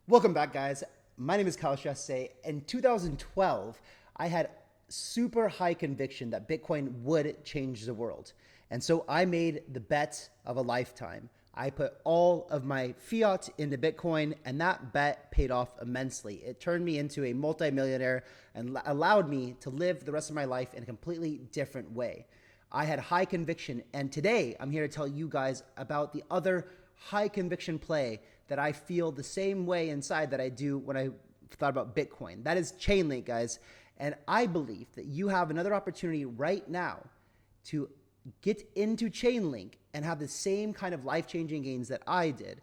Welcome back, guys. My name is Kyle Chasse. In 2012, I had super high conviction that Bitcoin would change the world. And so I made the bet of a lifetime. I put all of my fiat into Bitcoin, and that bet paid off immensely. It turned me into a multimillionaire and allowed me to live the rest of my life in a completely different way. I had high conviction, and today I'm here to tell you guys about the other high conviction play that I feel the same way inside that I do when I thought about Bitcoin. That is Chainlink, guys. And I believe that you have another opportunity right now to get into Chainlink and have the same kind of life-changing gains that I did.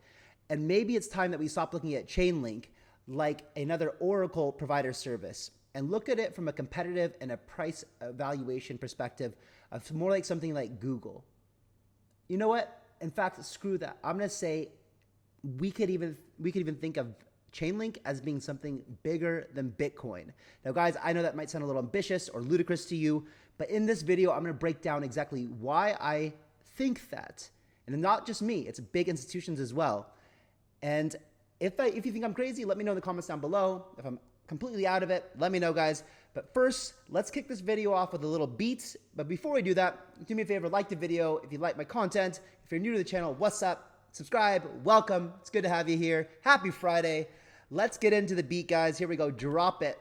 And maybe it's time that we stop looking at Chainlink like another Oracle provider service and look at it from a competitive and a price evaluation perspective of more like something like Google. You know what? In fact, screw that. I'm going to say we could even think of Chainlink as being something bigger than Bitcoin. Now, guys, I know that might sound a little ambitious or ludicrous to you, but in this video, I'm going to break down exactly why I think that. And not just me, it's big institutions as well. And if you think I'm crazy, let me know in the comments down below. If I'm completely out of it, let me know, guys. But first, let's kick this video off with a little beat. But before we do that, do me a favor, like the video if you like my content. If you're new to the channel, what's up? Subscribe, welcome. It's good to have you here. Happy Friday. Let's get into the beat, guys. Here we go. Drop it.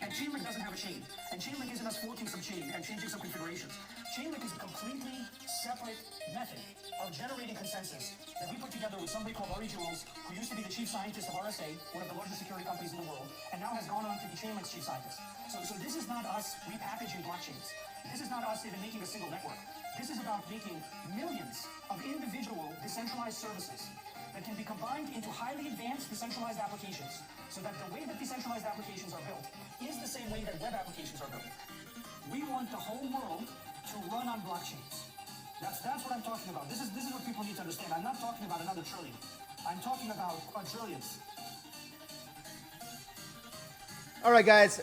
And Chainlink doesn't have a chain. And Chainlink isn't us forking some chain and changing some configurations. Chainlink is a completely separate method of generating consensus that we put together with somebody called RWA, who used to be the chief scientist of RSA, one of the largest security companies in the world, and now has gone on to be Chainlink's chief scientist. So this is not us repackaging blockchains. This is not us even making a single network. This is about making millions of individual decentralized services that can be combined into highly advanced decentralized applications, so that the way that decentralized applications are built is the same way that web applications are built. We want the whole world to run on blockchains. That's what I'm talking about. This is what people need to understand. I'm not talking about another trillion. I'm talking about quadrillions. All right, guys.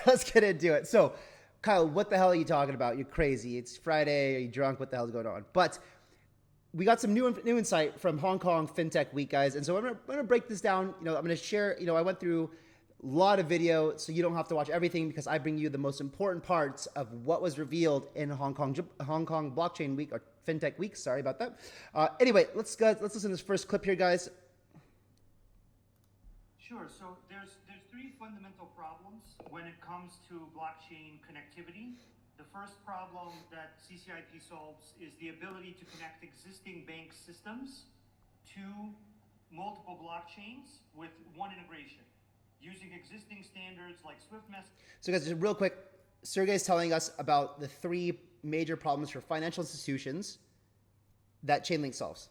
Let's get into it. So, Kyle, what the hell are you talking about? You're crazy. It's Friday. Are you drunk? What the hell's going on? But we got some new insight from Hong Kong Fintech Week, guys. And so I'm gonna break this down. I'm gonna share. I went through a lot of video, so you don't have to watch everything because I bring you the most important parts of what was revealed in Hong Kong Blockchain Week or Fintech Week. Sorry about that. Anyway, let's listen to this first clip here, guys. Sure. So there's three fundamental problems when it comes to blockchain connectivity. The first problem that CCIP solves is the ability to connect existing bank systems to multiple blockchains with one integration using existing standards like SWIFT message. So guys, just real quick, Sergey's telling us about the three major problems for financial institutions that Chainlink solves.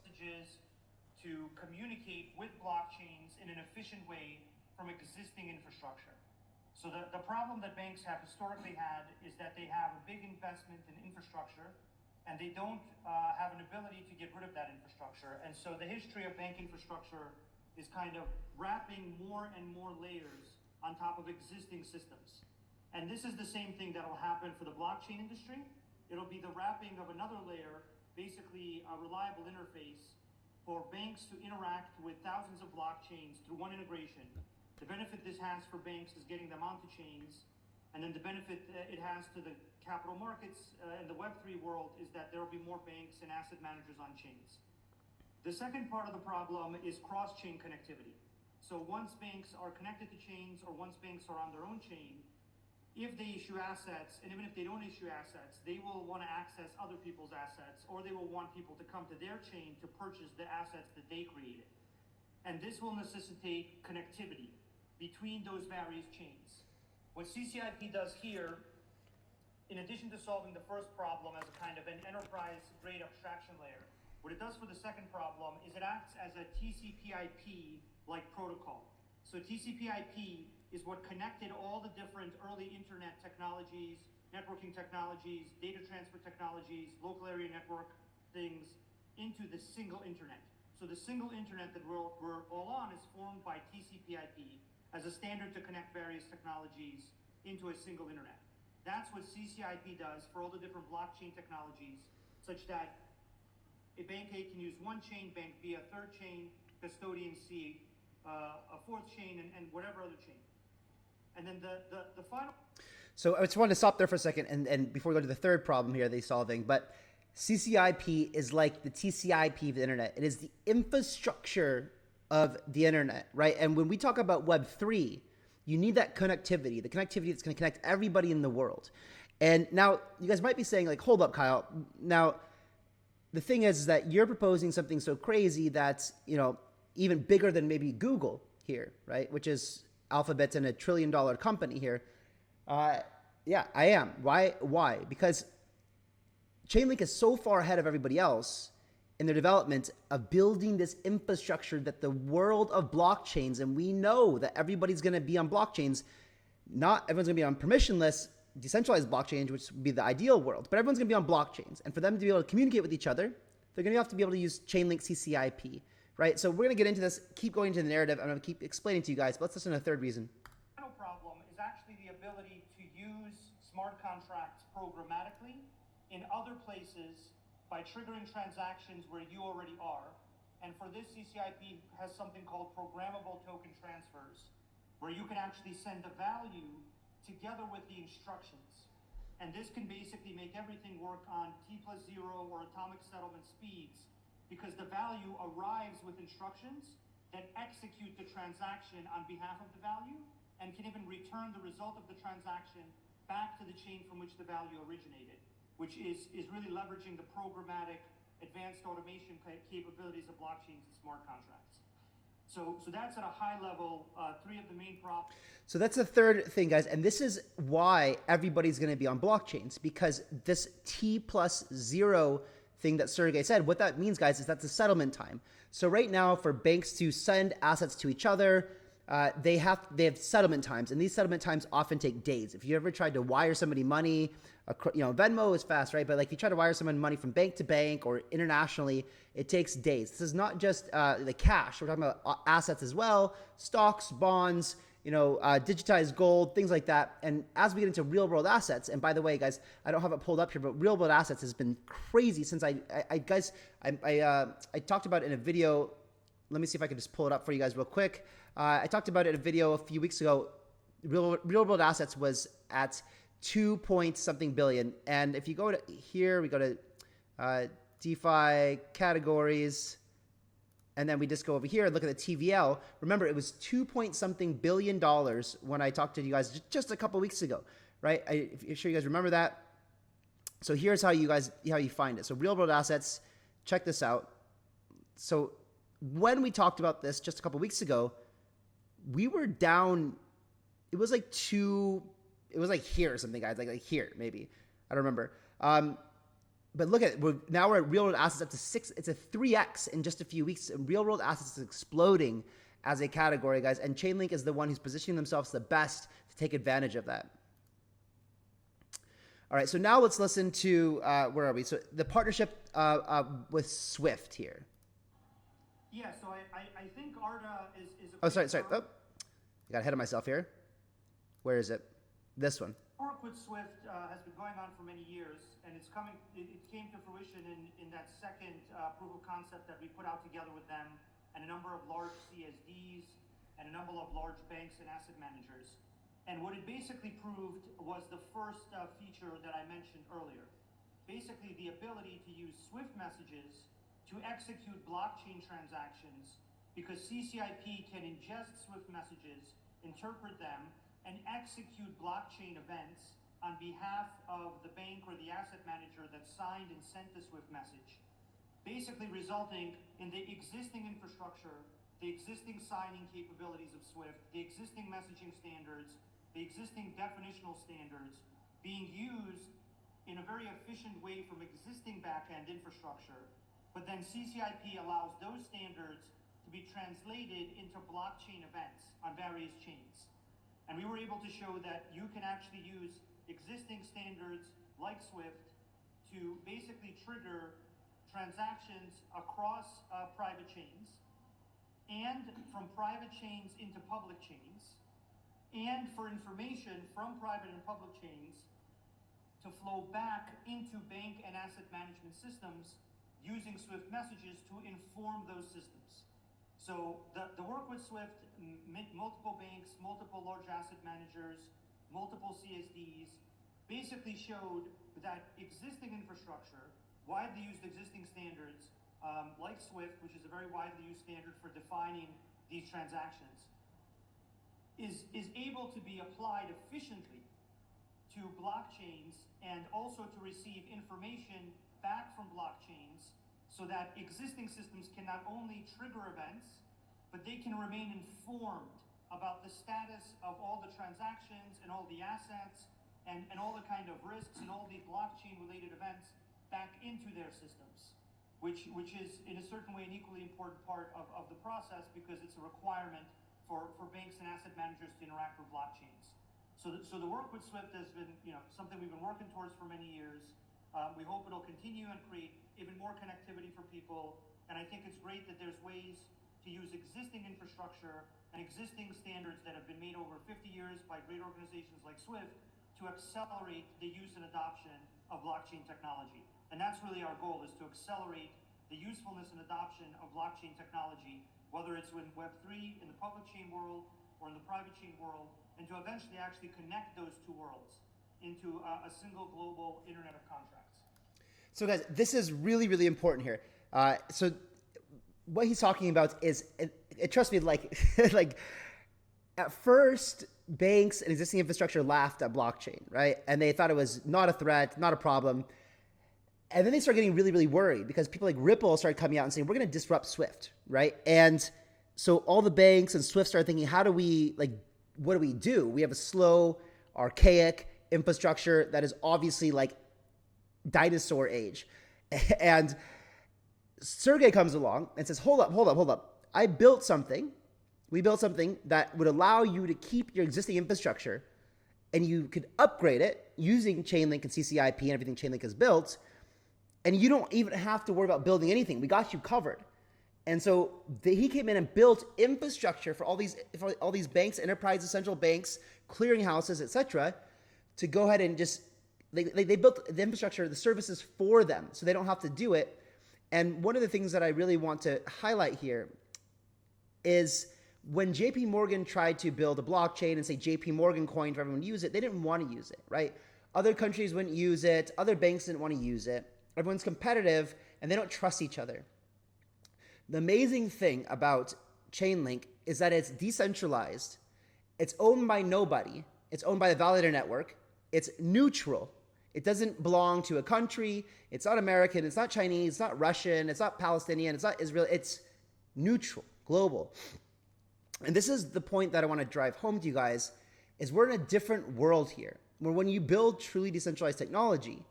To communicate with blockchains in an efficient way from existing infrastructure. So the problem that banks have historically had is that they have a big investment in infrastructure and they don't have an ability to get rid of that infrastructure. And so the history of bank infrastructure is kind of wrapping more and more layers on top of existing systems. And this is the same thing that will happen for the blockchain industry. It'll be the wrapping of another layer, basically a reliable interface for banks to interact with thousands of blockchains through one integration. The benefit this has for banks is getting them onto chains, and then the benefit it has to the capital markets and the Web3 world is that there will be more banks and asset managers on chains. The second part of the problem is cross-chain connectivity. So once banks are connected to chains or once banks are on their own chain, if they issue assets, and even if they don't issue assets, they will want to access other people's assets, or they will want people to come to their chain to purchase the assets that they created. And this will necessitate connectivity between those various chains. What CCIP does here, in addition to solving the first problem as a kind of an enterprise-grade abstraction layer, what it does for the second problem is it acts as a TCP/IP-like protocol. So TCP/IP is what connected all the different early internet technologies, networking technologies, data transfer technologies, local area network things into the single internet. So the single internet that we're all on is formed by TCP/IP as a standard to connect various technologies into a single internet. That's what CCIP does for all the different blockchain technologies, such that a bank A can use one chain, bank B a third chain, custodian C, a fourth chain, and whatever other chain. And then the final. So I just wanted to stop there for a second, and before we go to the third problem here, they solving, but CCIP is like the TCIP of the internet. It is the infrastructure of the internet, right? And when we talk about Web3, you need that connectivity, the connectivity that's going to connect everybody in the world. And now you guys might be saying like, hold up, Kyle. Now, the thing is that you're proposing something so crazy that's, you know, even bigger than maybe Google here, right? Which is Alphabet and $1 trillion company here. Yeah, I am. Why? Because Chainlink is so far ahead of everybody else in their development of building this infrastructure that the world of blockchains, and we know that everybody's going to be on blockchains. Not everyone's going to be on permissionless, decentralized blockchains, which would be the ideal world, but everyone's going to be on blockchains. And for them to be able to communicate with each other, they're going to have to be able to use Chainlink CCIP, right? So we're going to get into this, keep going into the narrative. I'm going to keep explaining to you guys, but let's listen to a third reason. The final problem is actually the ability to use smart contracts programmatically in other places by triggering transactions where you already are. And for this, CCIP has something called programmable token transfers, where you can actually send the value together with the instructions. And this can basically make everything work on T+0 or atomic settlement speeds, because the value arrives with instructions that execute the transaction on behalf of the value and can even return the result of the transaction back to the chain from which the value originated, which is really leveraging the programmatic advanced automation capabilities of blockchains and smart contracts. So that's at a high level, three of the main problems. So that's the third thing, guys. And this is why everybody's going to be on blockchains, because this T+0 thing that Sergey said, what that means, guys, is that's the settlement time. So right now, for banks to send assets to each other, they have settlement times, and these settlement times often take days. If you ever tried to wire somebody money, you know, Venmo is fast, right? But like if you try to wire someone money from bank to bank or internationally, it takes days. This is not just the cash. We're talking about assets as well, stocks, bonds, you know, digitized gold, things like that. And as we get into real world assets, and by the way, guys, I don't have it pulled up here, but real world assets has been crazy since I talked about it in a video. Let me see if I can just pull it up for you guys real quick. I talked about it in a video a few weeks ago. Real world assets was at 2 point something billion. And if you go to here, we go to DeFi categories, and then we just go over here and look at the TVL. Remember, it was 2 point something billion dollars when I talked to you guys just a couple weeks ago, right? I'm sure you guys remember that. So here's how you find it. So real world assets, check this out. So when we talked about this just a couple weeks ago, we were down. It was like here or something, guys, like here maybe. I don't remember. But look at it. Now we're at real world assets up to 6. It's a 3x in just a few weeks. And real world assets is exploding as a category, guys. And Chainlink is the one who's positioning themselves the best to take advantage of that. All right, so now let's listen to where are we? So the partnership with Swift here. Yeah, so I think ARDA is a... Oh, sorry. Oh, I got ahead of myself here. Where is it? This one. Work with Swift has been going on for many years, and it came to fruition in that second proof of concept that we put out together with them and a number of large CSDs and a number of large banks and asset managers. And what it basically proved was the first feature that I mentioned earlier. Basically, the ability to use Swift messages to execute blockchain transactions, because CCIP can ingest Swift messages, interpret them, and execute blockchain events on behalf of the bank or the asset manager that signed and sent the Swift message, basically resulting in the existing infrastructure, the existing signing capabilities of Swift, the existing messaging standards, the existing definitional standards being used in a very efficient way from existing back-end infrastructure. But then CCIP allows those standards to be translated into blockchain events on various chains. And we were able to show that you can actually use existing standards like Swift to basically trigger transactions across private chains, and from private chains into public chains, and for information from private and public chains to flow back into bank and asset management systems using Swift messages to inform those systems. So So the work with SWIFT, multiple banks, multiple large asset managers, multiple CSDs, basically showed that existing infrastructure, widely used existing standards, like SWIFT, which is a very widely used standard for defining these transactions, is able to be applied efficiently to blockchains and also to receive information back from blockchains so that existing systems can not only trigger events, but they can remain informed about the status of all the transactions and all the assets and all the kind of risks and all the blockchain related events back into their systems, which is in a certain way an equally important part of the process because it's a requirement for banks and asset managers to interact with blockchains. So the work with SWIFT has been something we've been working towards for many years. We hope it'll continue and create even more connectivity for people. And I think it's great that there's ways to use existing infrastructure and existing standards that have been made over 50 years by great organizations like SWIFT to accelerate the use and adoption of blockchain technology. And that's really our goal, is to accelerate the usefulness and adoption of blockchain technology, whether it's in Web3, in the public chain world, or in the private chain world, and to eventually actually connect those two worlds into a single global internet of contracts. So guys, this is really, really important here. So what he's talking about is, trust me, like, like at first banks and existing infrastructure laughed at blockchain, right? And they thought it was not a threat, not a problem. And then they started getting really, really worried because people like Ripple started coming out and saying, we're going to disrupt SWIFT, right? And so all the banks and SWIFT started thinking, how do we, like, what do we do? We have a slow, archaic infrastructure that is obviously like dinosaur age. And Sergey comes along and says, hold up. We built something that would allow you to keep your existing infrastructure and you could upgrade it using Chainlink and CCIP and everything Chainlink has built. And you don't even have to worry about building anything. We got you covered. And so he came in and built infrastructure for all these banks, enterprises, central banks, clearinghouses, etc., to go ahead and just they built the infrastructure, the services for them, so they don't have to do it. And one of the things that I really want to highlight here is when JP Morgan tried to build a blockchain and say JP Morgan coin for everyone to use it, they didn't want to use it, right? Other countries wouldn't use it. Other banks didn't want to use it. Everyone's competitive and they don't trust each other. The amazing thing about Chainlink is that it's decentralized. It's owned by nobody. It's owned by the validator network. It's neutral. It doesn't belong to a country. It's not American. It's not Chinese. It's not Russian. It's not Palestinian. It's not Israel. It's neutral, global. And this is the point that I want to drive home to you guys, is we're in a different world here, where when you build truly decentralized technology,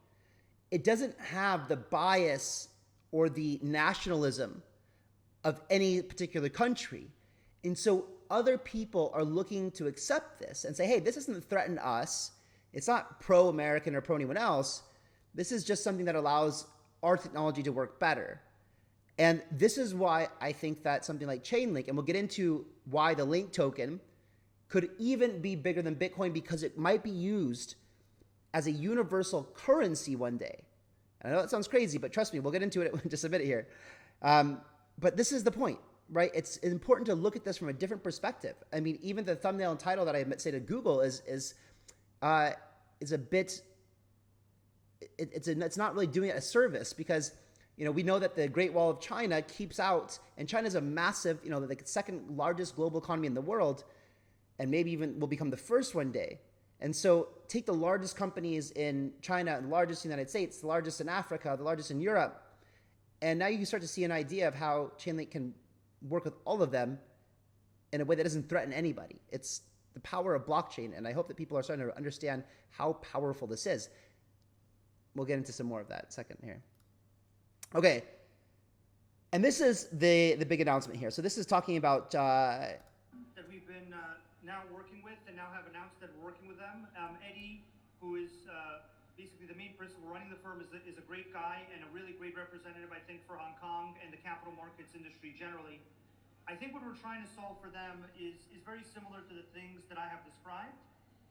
it doesn't have the bias or the nationalism of any particular country. And so other people are looking to accept this and say, hey, this doesn't threaten us. It's not pro-American or pro-anyone else. This is just something that allows our technology to work better. And this is why I think that something like Chainlink, and we'll get into why the Link token could even be bigger than Bitcoin, because it might be used as a universal currency one day. And I know that sounds crazy, but trust me, we'll get into it in just a minute here. But this is the point, right? It's important to look at this from a different perspective. I mean, even the thumbnail and title that I say to Google is a bit, it's not really doing it a service, because we know that the Great Wall of China keeps out, and China's a massive, the second largest global economy in the world, and maybe even will become the first one day. And so take the largest companies in China, and the largest in the United States, the largest in Africa, the largest in Europe, and now you can start to see an idea of how Chainlink can work with all of them in a way that doesn't threaten anybody. It's the power of blockchain, and I hope that people are starting to understand how powerful this is. We'll get into some more of that in a second here. Okay, and this is the big announcement here. So this is talking about that we've been now working with, and now have announced that we're working with them. Eddie, who is basically the main person running the firm, is a great guy and a really great representative, I think, for Hong Kong and the capital markets industry generally. I think what we're trying to solve for them is very similar to the things that I have described.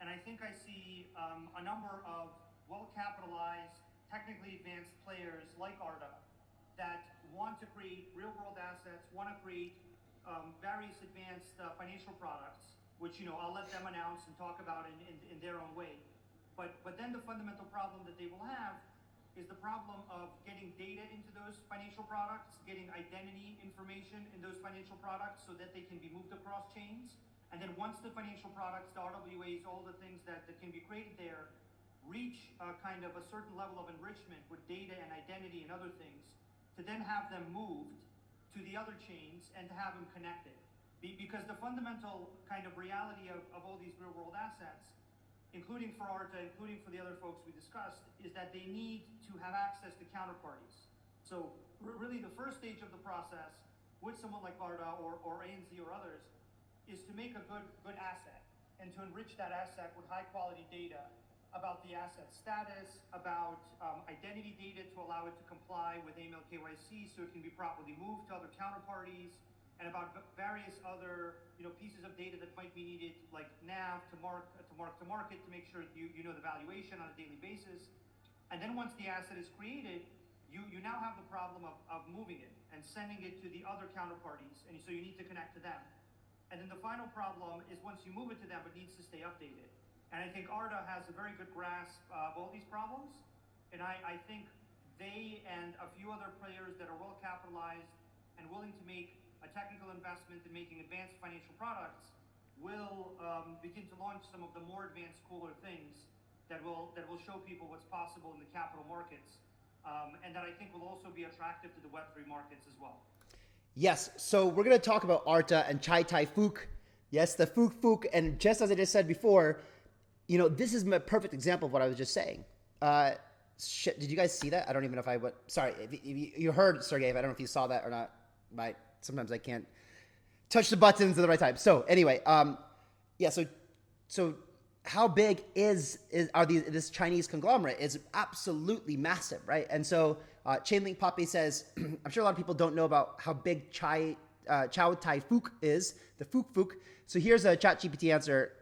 And I think I see a number of well-capitalized, technically advanced players like Arda that want to create real-world assets, want to create various advanced financial products, which I'll let them announce and talk about in their own way. But then the fundamental problem that they will have is the problem of getting data into those financial products, getting identity information in those financial products so that they can be moved across chains. And then once the financial products, the RWAs, all the things that can be created there, reach kind of a certain level of enrichment with data and identity and other things, to then have them moved to the other chains and to have them connected. Because the fundamental kind of reality of all these real world assets, including for ARTA, including for the other folks we discussed, is that they need to have access to counterparties. So really the first stage of the process with someone like ARTA or ANZ or others is to make a good asset and to enrich that asset with high quality data about the asset status, about identity data to allow it to comply with AML KYC so it can be properly moved to other counterparties, and about various other pieces of data that might be needed, like NAV to mark to market to make sure you know the valuation on a daily basis. And then once the asset is created, you now have the problem of moving it and sending it to the other counterparties, and so you need to connect to them. And then the final problem is once you move it to them, it needs to stay updated. And I think ARTA has a very good grasp of all these problems, and I think they and a few other players that are well capitalized and willing to make a technical investment in making advanced financial products will begin to launch some of the more advanced, cooler things that will show people what's possible in the capital markets, and that I think will also be attractive to the Web3 markets as well. Yes, so we're going to talk about ARTA and Chow Tai Fook. Yes, the Fook. And just as I just said before, this is a perfect example of what I was just saying. Shit, did you guys see that? I don't even know if I went. Sorry, if you heard Sergey. I don't know if you saw that or not. Sometimes I can't touch the buttons at the right time. So anyway, yeah. So how big is this Chinese conglomerate? Is absolutely massive, right? And so Chainlink Poppy says, I'm sure a lot of people don't know about how big Chow Tai Fook is, the Fook. So here's a ChatGPT answer.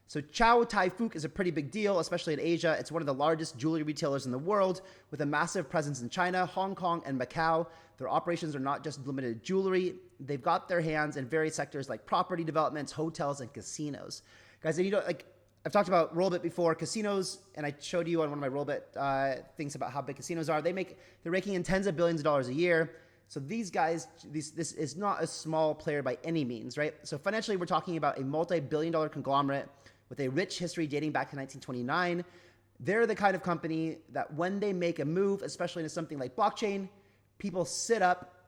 So Chow Tai Fook is a pretty big deal, especially in Asia. It's one of the largest jewelry retailers in the world with a massive presence in China, Hong Kong, and Macau. Their operations are not just limited to jewelry. They've got their hands in various sectors like property developments, hotels, and casinos. Guys, I've talked about Rollbit before, casinos, and I showed you on one of my Rollbit things about how big casinos are. They're raking in tens of billions of dollars a year. So these guys, this is not a small player by any means, right? So financially, we're talking about a multi-billion-dollar conglomerate with a rich history dating back to 1929. They're the kind of company that when they make a move, especially into something like blockchain, people sit up,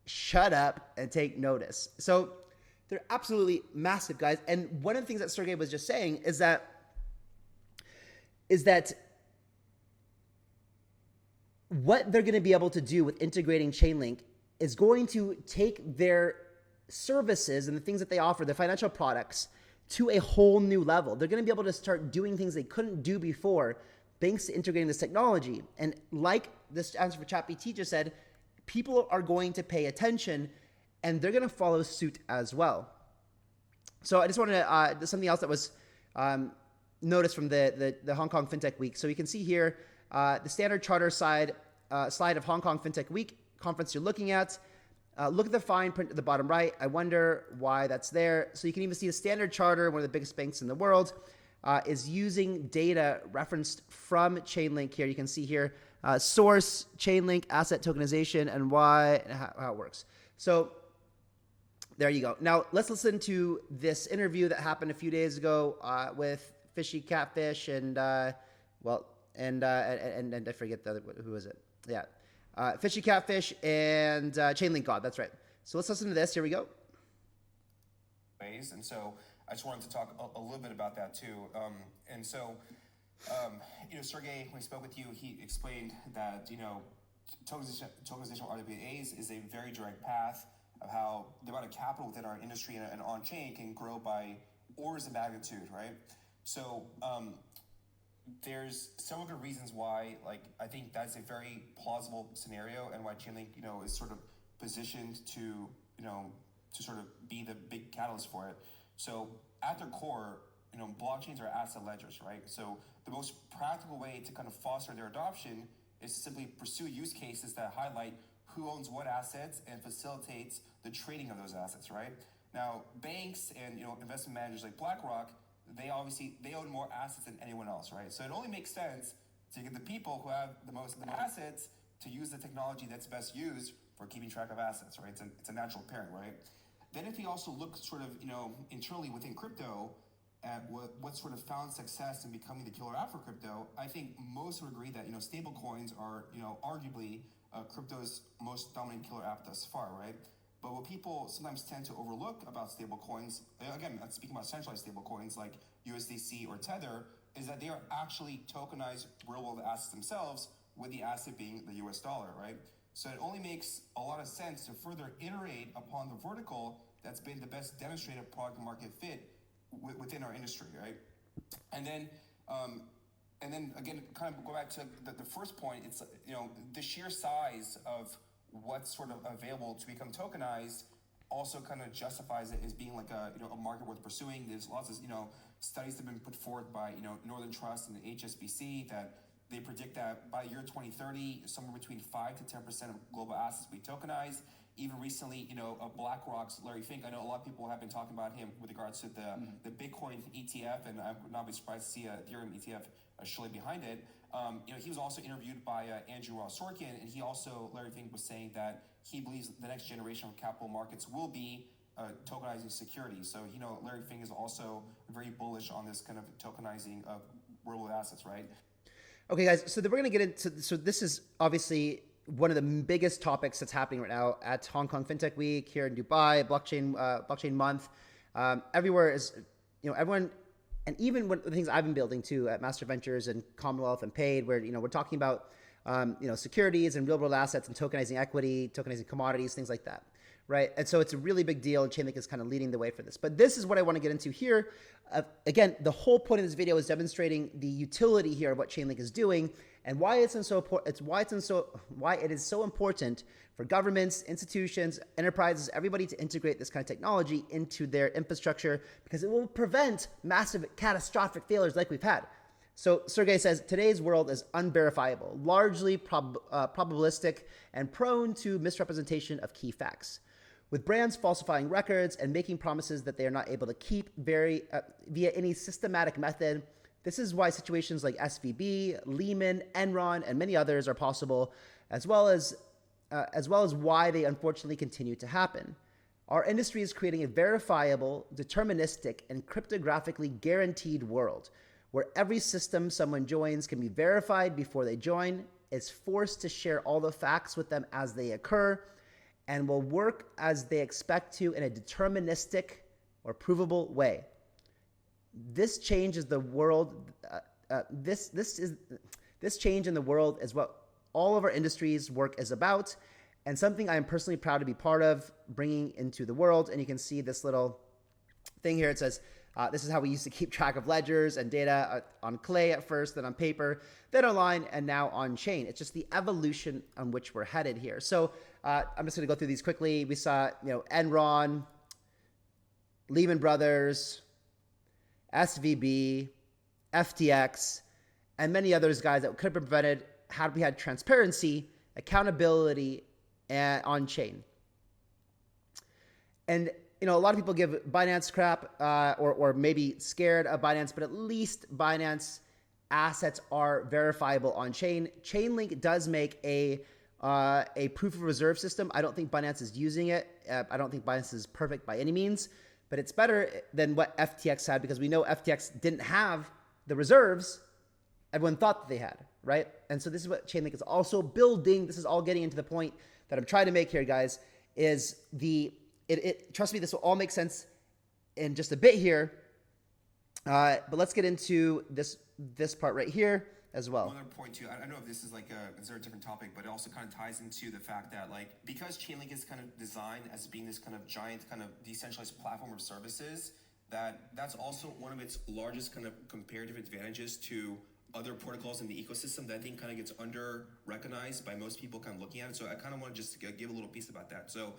shut up, and take notice. So they're absolutely massive, guys. And one of the things that Sergey was just saying is that what they're going to be able to do with integrating Chainlink is going to take their services and the things that they offer, the financial products, to a whole new level. They're going to be able to start doing things they couldn't do before thanks to integrating this technology. And like this answer for ChatGPT just said, people are going to pay attention and they're going to follow suit as well. So I just wanted to, something else that was noticed from the Hong Kong Fintech Week. So you can see here the standard charter slide of Hong Kong Fintech Week conference you're looking at. Look at the fine print at the bottom right. I wonder why that's there. So you can even see the standard charter, one of the biggest banks in the world, is using data referenced from Chainlink here. You can see here, source, Chainlink, asset tokenization, and why, and how it works. So there you go. Now let's listen to this interview that happened a few days ago with Fishy Catfish and I forget the other, who was it? Yeah. Fishy Catfish and Chainlink God. That's right. So let's listen to this. Here we go. And so I just wanted to talk a little bit about that too. Sergey, when he spoke with you, he explained that, tokenization of RWAs is a very direct path of how the amount of capital within our industry and on-chain can grow by orders of magnitude, right? So there's some of the reasons why, I think that's a very plausible scenario and why Chainlink, is sort of positioned to sort of be the big catalyst for it. So at their core, blockchains are asset ledgers, right? So the most practical way to kind of foster their adoption is to simply pursue use cases that highlight who owns what assets and facilitates the trading of those assets, right? Now, banks and investment managers like BlackRock, they own more assets than anyone else, right? So it only makes sense to get the people who have the most assets to use the technology that's best used for keeping track of assets, right? It's a natural pairing, right? Then if you also look sort of internally within crypto at what sort of found success in becoming the killer app for crypto, I think most would agree that stable coins are arguably crypto's most dominant killer app thus far, right? But what people sometimes tend to overlook about stable coins, again, I'm speaking about centralized stable coins like USDC or Tether, is that they are actually tokenized real-world assets themselves, with the asset being the US dollar, right? So it only makes a lot of sense to further iterate upon the vertical that's been the best demonstrated product market fit within our industry, right? And then again, kind of go back to the first point. It's the sheer size of what's sort of available to become tokenized also kind of justifies it as being like a market worth pursuing. There's lots of studies that have been put forth by Northern Trust and the HSBC that they predict that by year 2030, somewhere between 5 to 10% of global assets will be tokenized. Even recently, BlackRock's Larry Fink, I know a lot of people have been talking about him with regards to the Bitcoin ETF, and I would not be surprised to see a Ethereum ETF surely behind it. He was also interviewed by Andrew Ross Sorkin, and Larry Fink was saying that he believes the next generation of capital markets will be tokenizing securities. So, Larry Fink is also very bullish on this kind of tokenizing of real assets, right? Okay, guys, so then we're going to get into, so this is obviously one of the biggest topics that's happening right now at Hong Kong Fintech Week, here in Dubai, blockchain month. Everywhere is, everyone, and even the things I've been building too at Master Ventures and Commonwealth and Paid, where, we're talking about, securities and real world assets and tokenizing equity, tokenizing commodities, things like that. Right. And so it's a really big deal, and Chainlink is kind of leading the way for this. But this is what I want to get into here. Again, the whole point of this video is demonstrating the utility here of what Chainlink is doing and why it is so important for governments, institutions, enterprises, everybody to integrate this kind of technology into their infrastructure, because it will prevent massive catastrophic failures like we've had. So Sergey says, today's world is unverifiable, largely probabilistic, and prone to misrepresentation of key facts, with brands falsifying records and making promises that they are not able to keep via any systematic method. This is why situations like SVB, Lehman, Enron, and many others are possible, as well as why they unfortunately continue to happen. Our industry is creating a verifiable, deterministic, and cryptographically guaranteed world where every system someone joins can be verified before they join, is forced to share all the facts with them as they occur, and will work as they expect to in a deterministic or provable way. This change is the world. This change in the world is what all of our industries' work is about, and something I am personally proud to be part of bringing into the world. And you can see this little thing here. It says, this is how we used to keep track of ledgers and data on clay at first, then on paper, then online, and now on chain. It's just the evolution on which we're headed here. So I'm just going to go through these quickly. We saw, Enron, Lehman Brothers, SVB, FTX, and many others, guys, that could have been prevented had we had transparency, accountability, and on chain. And a lot of people give Binance crap or maybe scared of Binance, but at least Binance assets are verifiable on chain. Chainlink does make a proof of reserve system. I don't think Binance is using it. I don't think Binance is perfect by any means, but it's better than what FTX had, because we know FTX didn't have the reserves everyone thought that they had, right? And so this is what Chainlink is also building. This is all getting into the point that I'm trying to make here, guys, is trust me, this will all make sense in just a bit here. But let's get into this part right here as well. One other point too, I don't know if this is like a different topic, but it also kind of ties into the fact that because Chainlink is kind of designed as being this kind of giant kind of decentralized platform of services, that's also one of its largest kind of comparative advantages to other protocols in the ecosystem that I think kind of gets under-recognized by most people kind of looking at it. So I kind of want to just give a little piece about that. So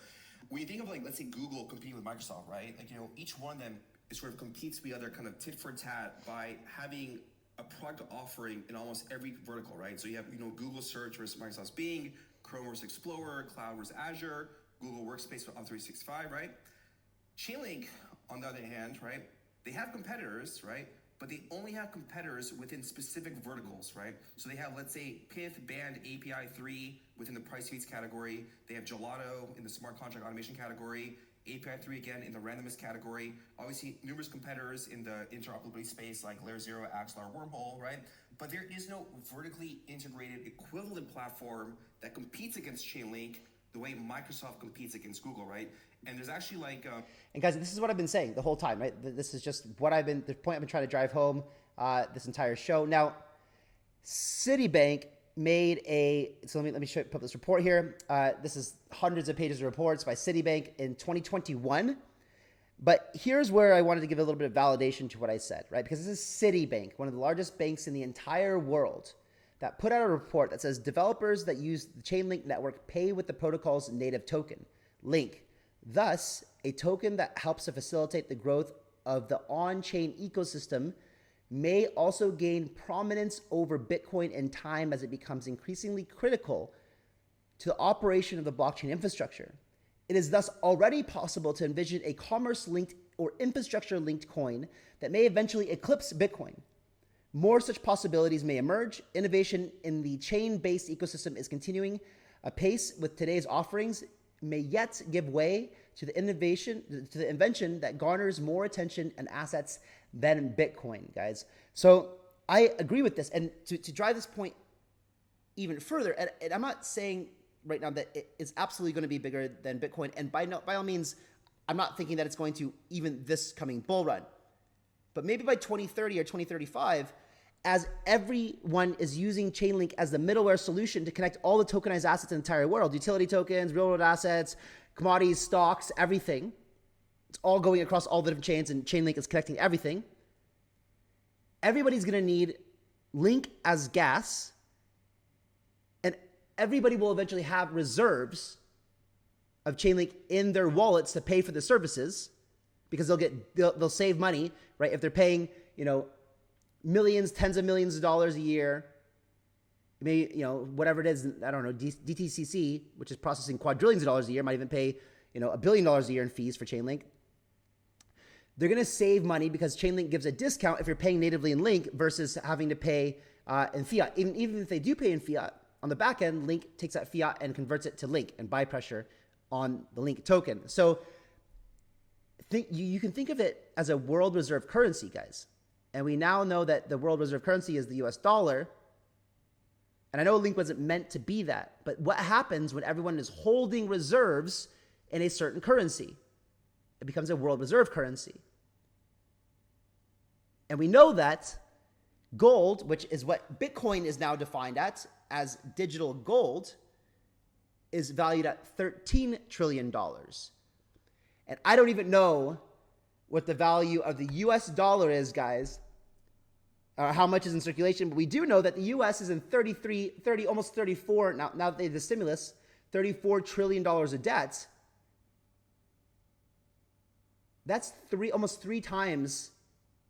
when you think of let's say Google competing with Microsoft, right? Each one of them sort of competes with the other kind of tit for tat by having a product offering in almost every vertical, right? So you have, Google search versus Microsoft's Bing, Chrome versus Explorer, Cloud versus Azure, Google Workspace on 365, right? Chainlink, on the other hand, right, they have competitors, right? But they only have competitors within specific verticals, right? So they have, let's say, Pyth banned API 3 within the price feeds category. They have Gelato in the smart contract automation category. API 3 again in the randomness category. Obviously, numerous competitors in the interoperability space like Layer 0, Axelar, Wormhole, right? But there is no vertically integrated equivalent platform that competes against Chainlink the way Microsoft competes against Google, right? And there's actually like... and guys, this is what I've been saying the whole time, right? This is just what the point I've been trying to drive home this entire show. Now, Citibank made so let me put this report here. This is hundreds of pages of reports by Citibank in 2021. But here's where I wanted to give a little bit of validation to what I said, right? Because this is Citibank, one of the largest banks in the entire world, that put out a report that says developers that use the Chainlink network pay with the protocol's native token, Link. Thus, a token that helps to facilitate the growth of the on-chain ecosystem may also gain prominence over Bitcoin in time as it becomes increasingly critical to the operation of the blockchain infrastructure. It is thus already possible to envision a commerce-linked or infrastructure-linked coin that may eventually eclipse Bitcoin. More such possibilities may emerge. Innovation in the chain-based ecosystem is continuing apace with today's offerings, may yet give way to the invention that garners more attention and assets than Bitcoin, guys. So I agree with this. And to drive this point even further, and I'm not saying right now that it is absolutely going to be bigger than Bitcoin. And by all means, I'm not thinking that it's going to even this coming bull run. But maybe by 2030 or 2035, as everyone is using Chainlink as the middleware solution to connect all the tokenized assets in the entire world, utility tokens, real-world assets, commodities, stocks, everything. It's all going across all the different chains, and Chainlink is connecting everything. Everybody's going to need Link as gas, and everybody will eventually have reserves of Chainlink in their wallets to pay for the services, because they'll save money, right? If they're paying, millions, tens of millions of dollars a year, maybe, whatever it is, I don't know, DTCC, which is processing quadrillions of dollars a year, might even pay, $1 billion a year in fees for Chainlink. They're going to save money because Chainlink gives a discount if you're paying natively in Link versus having to pay in fiat. Even if they do pay in fiat, on the back end, Link takes that fiat and converts it to Link and buy pressure on the Link token. So you can think of it as a world reserve currency, guys. And we now know that the world reserve currency is the US dollar. And I know Link wasn't meant to be that. But what happens when everyone is holding reserves in a certain currency? It becomes a world reserve currency. And we know that gold, which is what Bitcoin is now defined as digital gold, is valued at $13 trillion. And I don't even know what the value of the US dollar is, guys, or how much is in circulation, but we do know that the US is in almost 34, now that they have the stimulus, $34 trillion of debt. That's almost three times,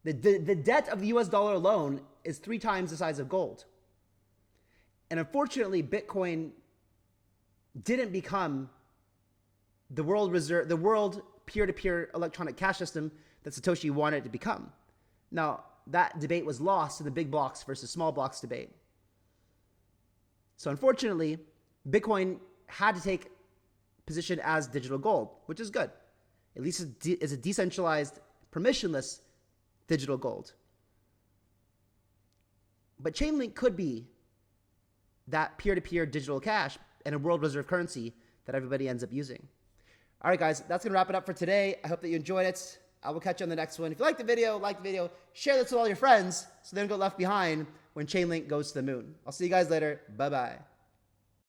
the debt of the US dollar alone is 3 times the size of gold. And unfortunately, Bitcoin didn't become the world reserve, the world peer-to-peer electronic cash system that Satoshi wanted it to become. Now, that debate was lost in the big blocks versus small blocks debate. So unfortunately, Bitcoin had to take position as digital gold, which is good. At least it's a decentralized, permissionless digital gold. But Chainlink could be that peer-to-peer digital cash and a world reserve currency that everybody ends up using. All right, guys, that's going to wrap it up for today. I hope that you enjoyed it. I will catch you on the next one. If you like the video, share this with all your friends so they don't get left behind when Chainlink goes to the moon. I'll see you guys later. Bye-bye.